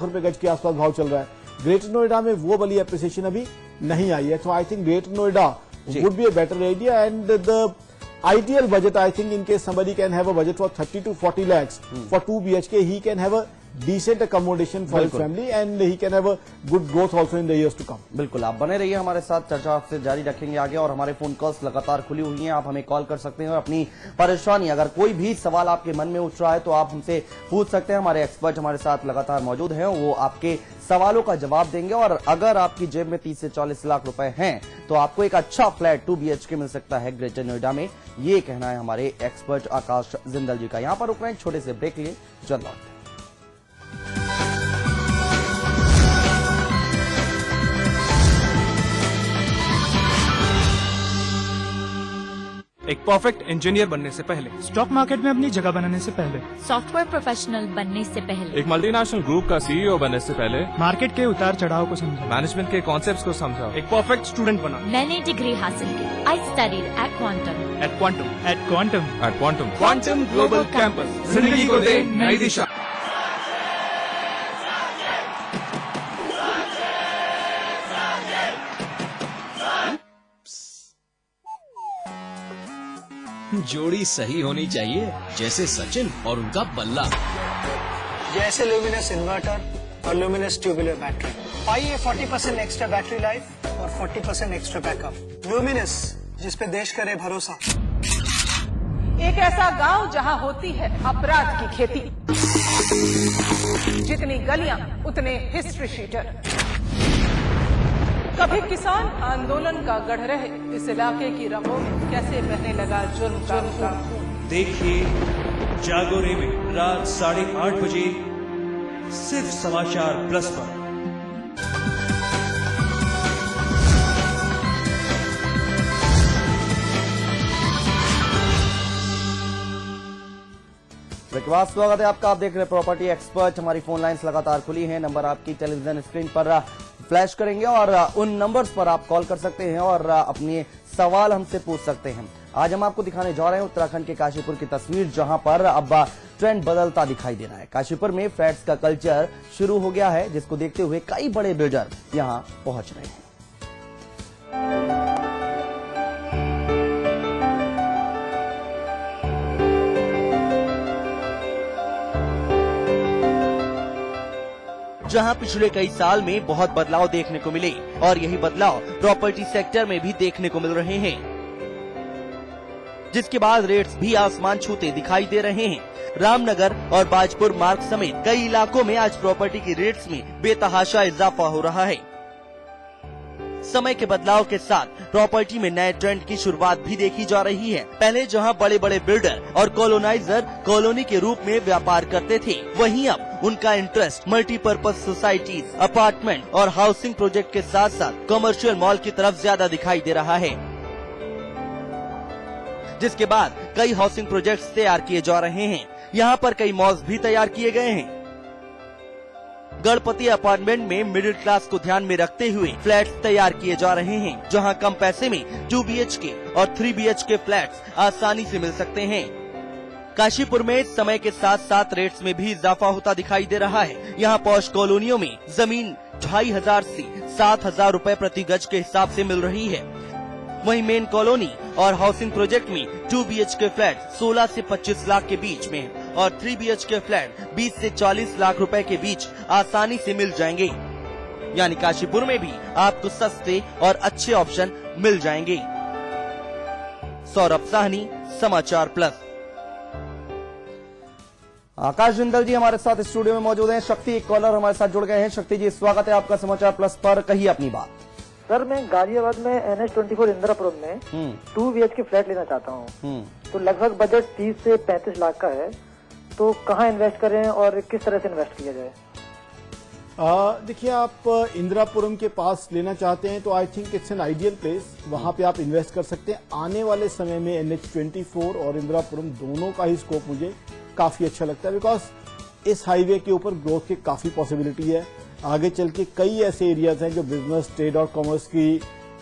रुपए गज के आसपास भाव चल रहा है। ग्रेटर नोएडा में वो वाली एप्रिसिएशन अभी नहीं आई है। So I think Greater Noida would be a better idea, and the ideal budget, I think, in case somebody can have a budget for 30 to 40 lakhs for 2 BHK, he can have a decent accommodation for his family, and he can have a good growth also in the years to come. बिल्कुल, आप बने रहिए हमारे साथ, चर्चा आपसे जारी रखेंगे आगे। और हमारे फोन कॉल्स लगातार खुली हुई हैं, आप हमें कॉल कर सकते हैं और अपनी परेशानी, अगर कोई भी सवाल आपके मन में उठ रहा है तो आप हमसे पूछ सकते हैं। हमारे एक्सपर्ट हमारे साथ लगातार मौजूद हैं, वो आपके सवालों का जवाब देंगे। और अगर आपकी जेब में 30 से 40 लाख रुपए हैं तो आपको एक अच्छा फ्लैट 2 BHK मिल सकता है ग्रेटर नोएडा में, ये कहना है हमारे एक्सपर्ट आकाश जिंदल जी का। यहाँ पर रुकना एक छोटे से ब्रेक लिए, जल्द लौटते हैं। एक परफेक्ट इंजीनियर बनने से पहले, स्टॉक मार्केट में अपनी जगह बनाने से पहले, सॉफ्टवेयर प्रोफेशनल बनने से पहले, एक मल्टीनेशनल ग्रुप का CEO बनने से पहले, मार्केट के उतार चढ़ाव को समझा, मैनेजमेंट के कॉन्सेप्ट्स को समझा, एक परफेक्ट स्टूडेंट बना। मैंने डिग्री हासिल की। I studied at quantum global campus, जिंदगी को दे नई दिशा। जोड़ी सही होनी चाहिए, जैसे सचिन और उनका बल्ला, जैसे ल्यूमिनस इन्वर्टर और ल्यूमिनस ट्यूबुलर बैटरी। पाइए 40% एक्स्ट्रा बैटरी लाइफ और 40% एक्स्ट्रा बैकअप। ल्यूमिनस, जिस पे देश करे भरोसा। एक ऐसा गांव जहां होती है अपराध की खेती, जितनी गलियां उतने हिस्ट्री शीटर। कभी किसान आंदोलन का गढ़ रहे, इस इलाके की रगों में कैसे बहने लगा जुर्म का। देखिए जागोरे में रात 8:30 बजे सिर्फ समाचार प्लस पर। स्वागत है आपका, आप देख रहे हैं प्रॉपर्टी एक्सपर्ट। हमारी फोन लाइंस लगातार खुली हैं, नंबर आपकी टेलीविजन स्क्रीन पर फ्लैश करेंगे और उन नंबर्स पर आप कॉल कर सकते हैं और अपने सवाल हमसे पूछ सकते हैं। आज हम आपको दिखाने जा रहे हैं उत्तराखंड के काशीपुर की तस्वीर, जहां पर अब ट्रेंड बदलता दिखाई दे रहा है। काशीपुर में फ्लैट्स का कल्चर शुरू हो गया है, जिसको देखते हुए कई बड़े बिल्डर यहां पहुंच रहे हैं। जहां पिछले कई साल में बहुत बदलाव देखने को मिले और यही बदलाव प्रॉपर्टी सेक्टर में भी देखने को मिल रहे हैं, जिसके बाद रेट्स भी आसमान छूते दिखाई दे रहे हैं। रामनगर और बाजपुर मार्ग समेत कई इलाकों में आज प्रॉपर्टी की रेट्स में बेतहाशा इजाफा हो रहा है। समय के बदलाव के साथ प्रॉपर्टी में नए ट्रेंड की शुरुआत भी देखी जा रही है। पहले जहां बड़े बड़े बिल्डर और कॉलोनाइजर कॉलोनी के रूप में व्यापार करते थे, वहीं अब उनका इंटरेस्ट मल्टीपर्पज सोसाइटीज, अपार्टमेंट और हाउसिंग प्रोजेक्ट के साथ साथ कमर्शियल मॉल की तरफ ज्यादा दिखाई दे रहा है, जिसके बाद कई हाउसिंग प्रोजेक्ट्स तैयार किए जा रहे हैं। यहाँ पर कई मॉल्स भी तैयार किए गए हैं। गणपति अपार्टमेंट में मिडिल क्लास को ध्यान में रखते हुए फ्लैट्स तैयार किए जा रहे हैं, जहां कम पैसे में 2 BHK और 3 BHK फ्लैट्स आसानी से मिल सकते हैं। काशीपुर में समय के साथ साथ रेट्स में भी इजाफा होता दिखाई दे रहा है। यहाँ पॉश कॉलोनियों में जमीन 2500 से 7000 रुपए प्रति गज के हिसाब से मिल रही है। वहीं मेन कॉलोनी और हाउसिंग प्रोजेक्ट में 2 BHK फ्लैट 16 से 25 लाख के बीच में और 3 BHK फ्लैट 20 से 40 लाख रुपए के बीच आसानी से मिल जाएंगे। यानी काशीपुर में भी आपको सस्ते और अच्छे ऑप्शन मिल जाएंगे। सौरभ साहनी, समाचार प्लस। आकाश जिंदल जी हमारे साथ स्टूडियो में मौजूद हैं। शक्ति एक कॉलर हमारे साथ जुड़ गए हैं। शक्ति जी, स्वागत है आपका समाचार प्लस पर, कहिए अपनी बात। सर, मैं गाजियाबाद में NH24 इंदिरापुरम में 2 BHK फ्लैट लेना चाहता हूँ। तो लगभग बजट 30 से 35 लाख का है। तो कहाँ इन्वेस्ट करें और किस तरह से इन्वेस्ट किया जाए? देखिए, आप इंदिरापुरम के पास लेना चाहते हैं तो I think it's an ideal place. वहां पे आप इन्वेस्ट कर सकते हैं। आने वाले समय में NH24 और इंदिरापुरम दोनों का ही स्कोप मुझे काफी अच्छा लगता है, बिकॉज इस हाईवे के ऊपर ग्रोथ की काफी पॉसिबिलिटी है। आगे चल के कई ऐसे एरियाज हैं जो बिजनेस, ट्रेड और कॉमर्स की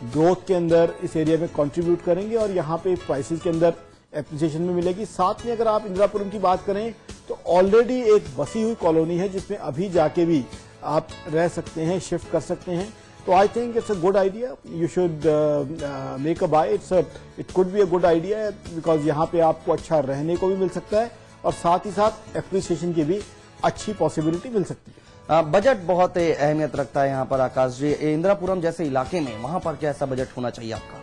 ग्रोथ के अंदर इस एरिया में कंट्रीब्यूट करेंगे और यहाँ पे प्राइसेस के अंदर एप्रिसिएशन में मिलेगी। साथ में अगर आप इंदिरापुरम की बात करें तो ऑलरेडी एक बसी हुई कॉलोनी है जिसमें अभी जाके भी आप रह सकते हैं, शिफ्ट कर सकते हैं। तो I think it's a good idea, you should make a buy, it could be a good idea because यहाँ पे आपको अच्छा रहने को भी मिल सकता है और साथ ही साथ एप्रिसिएशन की भी अच्छी पॉसिबिलिटी मिल सकती है। बजट बहुत अहमियत रखता है यहाँ पर आकाश जी। इंदिरापुरम जैसे इलाके में वहां पर कैसा बजट होना चाहिए आपका?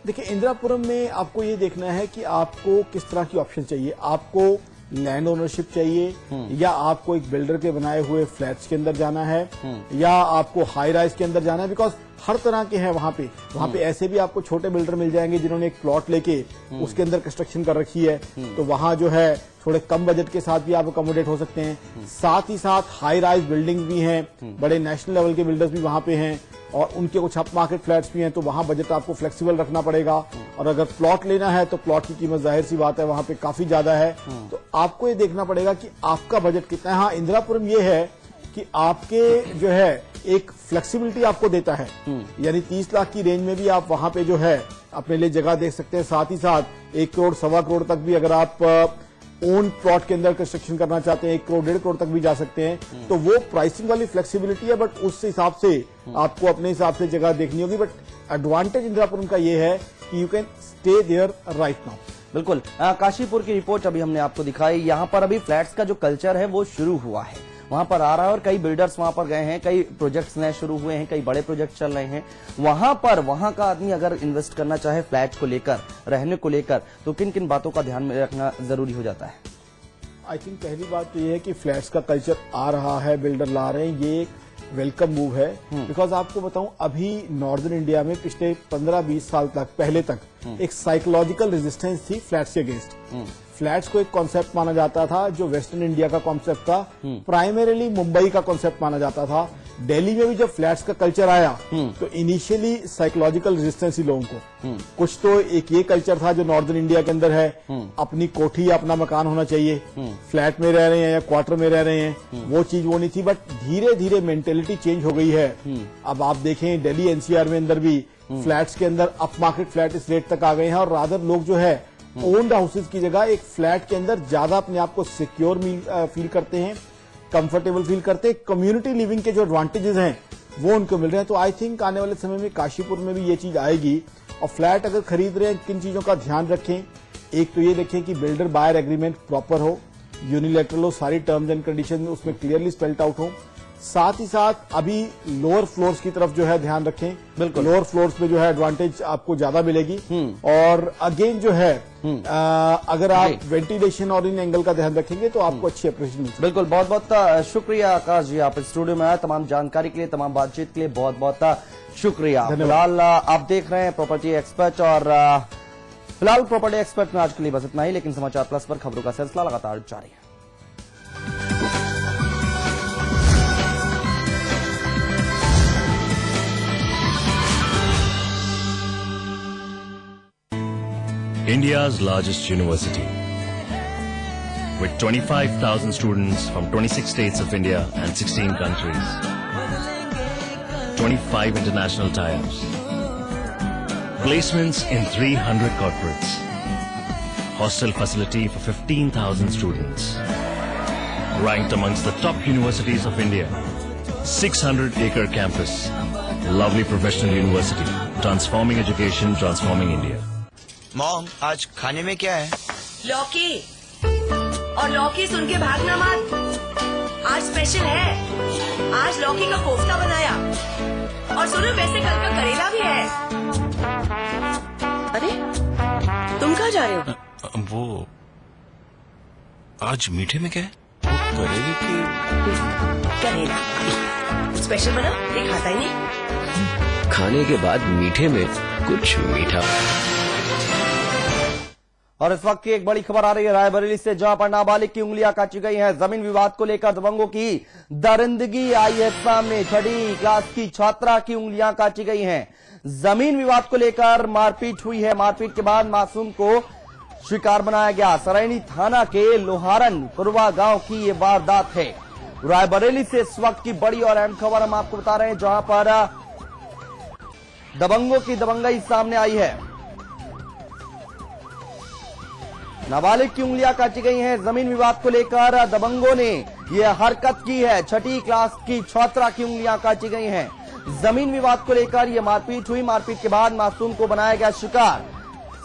देखिए, इंदिरापुरम में आपको ये देखना है कि आपको किस तरह की ऑप्शन चाहिए। आपको लैंड ओनरशिप चाहिए या आपको एक बिल्डर के बनाए हुए फ्लैट्स के अंदर जाना है या आपको हाई राइज के अंदर जाना है, बिकॉज हर तरह के हैं वहां पे ऐसे भी आपको छोटे बिल्डर मिल जाएंगे जिन्होंने एक प्लॉट लेके उसके अंदर कंस्ट्रक्शन कर रखी है, तो वहां जो है थोड़े कम बजट के साथ भी आप अकोमोडेट हो सकते हैं। साथ ही साथ हाई राइज बिल्डिंग भी हैं, बड़े नेशनल लेवल के बिल्डर्स भी वहां पे हैं और उनके कुछ अप मार्केट फ्लैट्स भी हैं, तो वहां बजट आपको फ्लेक्सिबल रखना पड़ेगा। और अगर प्लॉट लेना है तो प्लॉट की कीमत जाहिर सी बात है वहां पे काफी ज्यादा है, तो आपको ये देखना पड़ेगा कि आपका बजट कितना है। हाँ, इंदिरापुरम ये है कि आपके जो है एक फ्लेक्सिबिलिटी आपको देता है, यानी 30 लाख की रेंज में भी आप वहां पे जो है अपने लिए जगह देख सकते हैं। साथ ही साथ 1 करोड़ 1.25 करोड़ तक भी अगर आप ओन प्लॉट के अंदर कंस्ट्रक्शन करना चाहते हैं 1 करोड़ 1.5 करोड़ तक भी जा सकते हैं। तो वो प्राइसिंग वाली फ्लेक्सिबिलिटी है, बट उस हिसाब से आपको अपने हिसाब से जगह देखनी होगी। बट एडवांटेज इंदिरापुरम का ये है कि you can stay there right now. बिल्कुल। काशीपुर की रिपोर्ट अभी हमने आपको दिखाई। यहाँ पर अभी फ्लैट्स का जो कल्चर है वो शुरू हुआ है, वहां पर आ रहा है और कई बिल्डर्स वहां पर गए हैं, कई प्रोजेक्ट्स नए शुरू हुए हैं, कई बड़े प्रोजेक्ट चल रहे हैं। वहां पर वहां का आदमी अगर इन्वेस्ट करना चाहे फ्लैट को लेकर, रहने को लेकर, तो किन किन बातों का ध्यान में रखना जरूरी हो जाता है? आई थिंक पहली बात तो ये है कि फ्लैट्स का कल्चर आ रहा है, बिल्डर ला रहे हैं, ये एक वेलकम मूव है। बिकॉज आपको बताऊं, अभी नॉर्दर्न इंडिया में पिछले 15-20 साल तक पहले तक एक साइकोलॉजिकल रेजिस्टेंस थी फ्लैट्स के अगेंस्ट। फ्लैट्स को एक कॉन्सेप्ट माना जाता था जो वेस्टर्न इंडिया का कॉन्सेप्ट था, प्राइमरीली मुंबई का कॉन्सेप्ट माना जाता था। दिल्ली में भी जब फ्लैट्स का कल्चर आया तो इनिशियली साइकोलॉजिकल रेजिस्टेंस ही लोगों को, कुछ तो एक ये कल्चर था जो नॉर्दर्न इंडिया के अंदर है, अपनी कोठी या अपना मकान होना चाहिए, फ्लैट में रह रहे हैं या क्वार्टर में रह रहे हैं, वो चीज वो नहीं थी। बट धीरे धीरे मेंटेलिटी चेंज हो गई है। अब आप देखें दिल्ली एनसीआर में अंदर भी फ्लैट्स के अंदर अप मार्केट फ्लैट इस रेट तक आ गए हैं और रादर लोग जो है ओन्ड हाउसेज की जगह एक फ्लैट के अंदर ज्यादा अपने आप को सिक्योर फील करते हैं, कंफर्टेबल फील करते हैं। कम्युनिटी लिविंग के जो एडवांटेजेस हैं वो उनको मिल रहे हैं। तो आई थिंक आने वाले समय में काशीपुर में भी ये चीज आएगी। और फ्लैट अगर खरीद रहे हैं, किन चीजों का ध्यान रखें? एक तो ये देखें कि बिल्डर बायर एग्रीमेंट प्रॉपर हो, यूनिलैटरल हो, सारी टर्म्स एंड कंडीशन उसमें क्लियरली स्पेल्ड आउट हो। साथ ही साथ अभी लोअर फ्लोर्स की तरफ जो है ध्यान रखें, बिल्कुल लोअर फ्लोर्स पे जो है एडवांटेज आपको ज्यादा मिलेगी। और अगेन जो है अगर आप वेंटिलेशन और इन एंगल का ध्यान रखेंगे तो आपको अच्छी अप्रिशिएशन मिलेगी। बिल्कुल, बहुत बहुत शुक्रिया आकाश जी, आप स्टूडियो में आए, तमाम जानकारी के लिए, तमाम बातचीत के लिए बहुत बहुत शुक्रिया। फिलहाल आप देख रहे हैं प्रॉपर्टी एक्सपर्ट और फिलहाल प्रॉपर्टी एक्सपर्ट में आज के लिए बस इतना ही, लेकिन समाचार प्लस पर खबरों का सिलसिला लगातार जारी है। India's largest university, with 25,000 students from 26 states of India and 16 countries, 25 international tie-ups, placements in 300 corporates, hostel facility for 15,000 students, ranked amongst the top universities of India, 600-acre campus, lovely professional university, transforming education, transforming India. Mom, आज खाने में क्या है? लौकी, और लौकी सुन के भागना मत, आज स्पेशल है। आज लौकी का कोफ्ता बनाया और सुनो वैसे कल का करेला भी है। अरे तुम कहाँ जा रहे हो? वो आज मीठे में क्या है? करेले की करेला स्पेशल बना, ये खाता ही नहीं। खाने के बाद मीठे में कुछ मीठा। और इस वक्त की एक बड़ी खबर आ रही है रायबरेली से, जहां पर नाबालिग की उंगलियां काटी गई हैं। जमीन विवाद को लेकर दबंगों की दरिंदगी आई है सामने। 6वीं क्लास की छात्रा की उंगलियां काटी गई हैं। जमीन विवाद को लेकर मारपीट हुई है। मारपीट के बाद मासूम को शिकार बनाया गया। सरायनी थाना के लोहारन पुरवा गांव की ये वारदात है। रायबरेली से इस वक्त की बड़ी और अहम खबर हम आपको बता रहे हैं, जहां पर दबंगों की दबंगई सामने आई है। नाबालिग की उंगलियां काटी गई हैं। जमीन विवाद को लेकर दबंगों ने यह हरकत की है। छठी क्लास की छात्रा की उंगलियां काटी गई हैं। जमीन विवाद को लेकर यह मारपीट हुई। मारपीट के बाद मासूम को बनाया गया शिकार।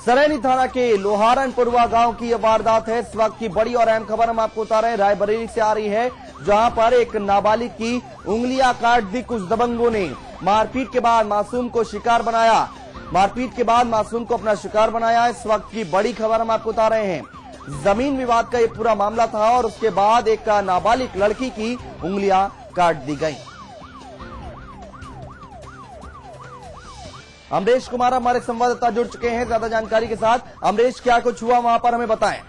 सरेनी थाना के लोहारनपुरवा गांव की यह वारदात है। इस वक्त की बड़ी और अहम खबर हम आपको बता रहे हैं, रायबरेली से आ रही है, जहां पर एक नाबालिग की उंगलियां काट दी कुछ दबंगों ने। मारपीट के बाद मासूम को शिकार बनाया। मारपीट के बाद मासूम को अपना शिकार बनाया। इस वक्त की बड़ी खबर हम आपको बता रहे हैं। जमीन विवाद का ये पूरा मामला था और उसके बाद एक नाबालिग लड़की की उंगलियां काट दी गई। अमरीश कुमार हमारे संवाददाता जुड़ चुके हैं ज्यादा जानकारी के साथ। अमरीश, क्या कुछ हुआ वहां पर, हमें बताएं।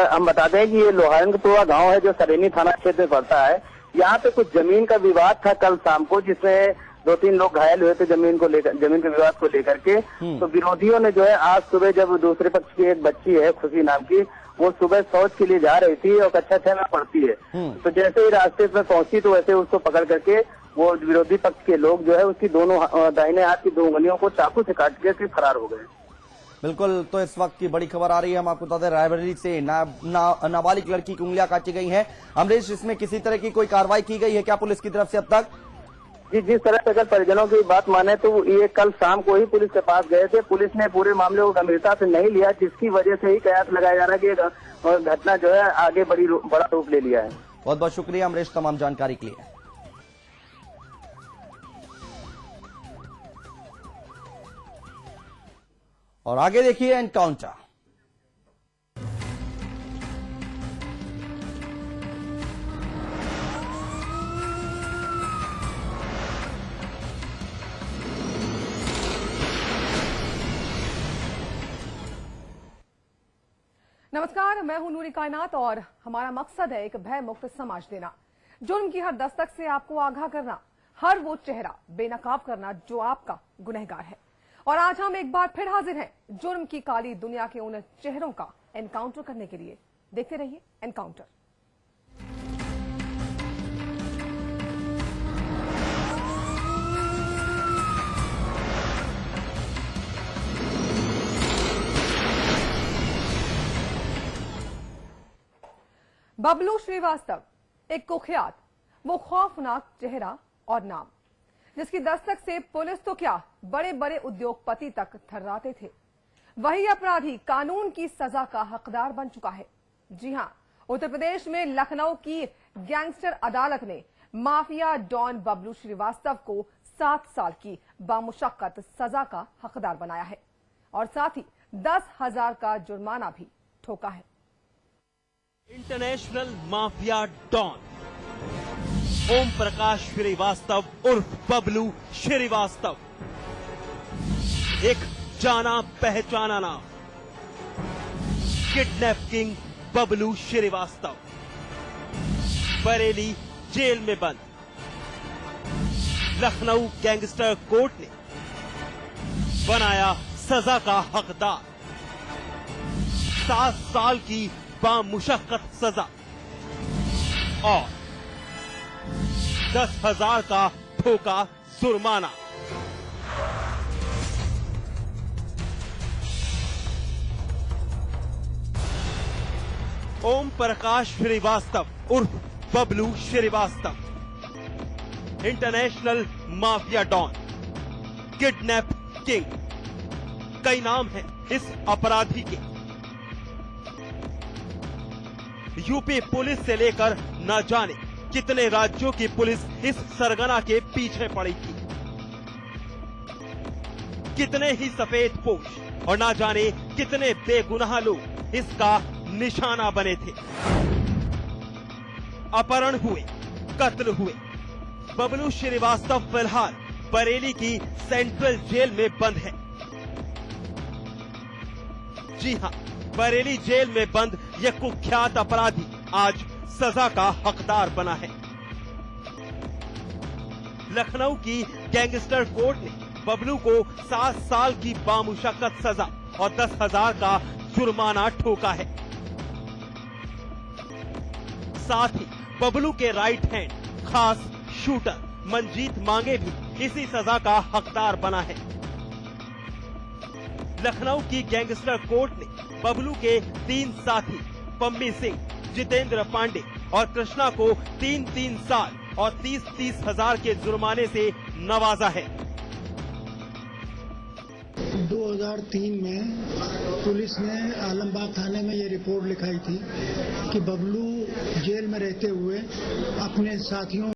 हम बताते हैं कि ये लोहारनपुरवा गांव है जो सरेनी थाना क्षेत्र में पड़ता है। यहाँ पे कुछ जमीन का विवाद था कल शाम को, जिसमें 2-3 लोग घायल हुए थे जमीन के विवाद को लेकर के। तो विरोधियों ने जो है आज सुबह, जब दूसरे पक्ष की एक बच्ची है खुशी नाम की, वो सुबह शौच के लिए जा रही थी और कक्षा 6 में पढ़ती है, तो जैसे ही रास्ते पर पहुंची तो वैसे उसको पकड़ करके वो विरोधी पक्ष के लोग जो है उसकी दोनों दाहिने हाथ की 2 उंगलियों को चाकू से काट के फरार हो गए। बिल्कुल, तो इस वक्त की बड़ी खबर आ रही है, हम आपको बता दें, रायबरेली से नाबालिग लड़की की उंगलियां काटी गई हैं। अमरीश, इसमें किसी तरह की कोई कार्रवाई की गई है क्या पुलिस की तरफ से अब तक? जी, जिस तरह से अगर परिजनों की बात माने तो ये कल शाम को ही पुलिस के पास गए थे। पुलिस ने पूरे मामले को गंभीरता से नहीं लिया, जिसकी वजह से ही कयास लगाया जा रहा है कि घटना जो है आगे बड़ा रूप ले लिया है। बहुत बहुत शुक्रिया अमरीश तमाम जानकारी के लिए। और आगे देखिए एनकाउंटर। नमस्कार, मैं हूं नूरी कायनात और हमारा मकसद है एक भय मुक्त समाज देना, जुर्म की हर दस्तक से आपको आगाह करना, हर वो चेहरा बेनकाब करना जो आपका गुनहगार है। और आज हम एक बार फिर हाजिर हैं जुर्म की काली दुनिया के उन चेहरों का एनकाउंटर करने के लिए। देखते रहिए एनकाउंटर। बबलू श्रीवास्तव, एक कुख्यात, वो खौफनाक चेहरा और नाम, जिसकी दस्तक से पुलिस तो क्या बड़े बड़े उद्योगपति तक थर्राते थे। वही अपराधी कानून की सजा का हकदार बन चुका है। जी हां, उत्तर प्रदेश में लखनऊ की गैंगस्टर अदालत ने माफिया डॉन बबलू श्रीवास्तव को 7 साल की बामुशक्कत सजा का हकदार बनाया है और साथ ही 10,000 का जुर्माना भी ठोका है। International mafia don Om Prakash Srivastava उर्फ बबलू श्रीवास्तव, एक जाना पहचाना नाम, kidnap king Bablu Srivastava, Bareilly jail में बंद। लखनऊ गैंगस्टर कोर्ट ने बनाया सजा का हकदार, 7 साल की बामुशक्कत सजा और 10,000 का ठोका जुर्माना। ओम प्रकाश श्रीवास्तव उर्फ Bablu Srivastava, international mafia don, kidnap king, कई नाम हैं इस अपराधी के। यूपी पुलिस से लेकर न जाने कितने राज्यों की पुलिस इस सरगना के पीछे पड़ी थी। कितने ही सफेद पोश और न जाने कितने बेगुनाह लोग इसका निशाना बने थे। अपहरण हुए, कत्ल हुए। बबलू श्रीवास्तव फिलहाल बरेली की सेंट्रल जेल में बंद है। जी हां, बरेली जेल में बंद यह कुख्यात अपराधी आज सजा का हकदार बना है। लखनऊ की गैंगस्टर कोर्ट ने बबलू को 7 साल की बामुशक्कत सजा और 10,000 का जुर्माना ठोका है। साथ ही बबलू के राइट हैंड खास शूटर मंजीत मांगे भी इसी सजा का हकदार बना है। लखनऊ की गैंगस्टर कोर्ट ने बबलू के 3 साथी पम्मी सिंह, जितेंद्र पांडे और कृष्णा को 3-3 साल और 30-30 हजार के जुर्माने से नवाजा है। 2003 में पुलिस ने आलमबाग थाने में ये रिपोर्ट लिखाई थी कि बबलू जेल में रहते हुए अपने साथियों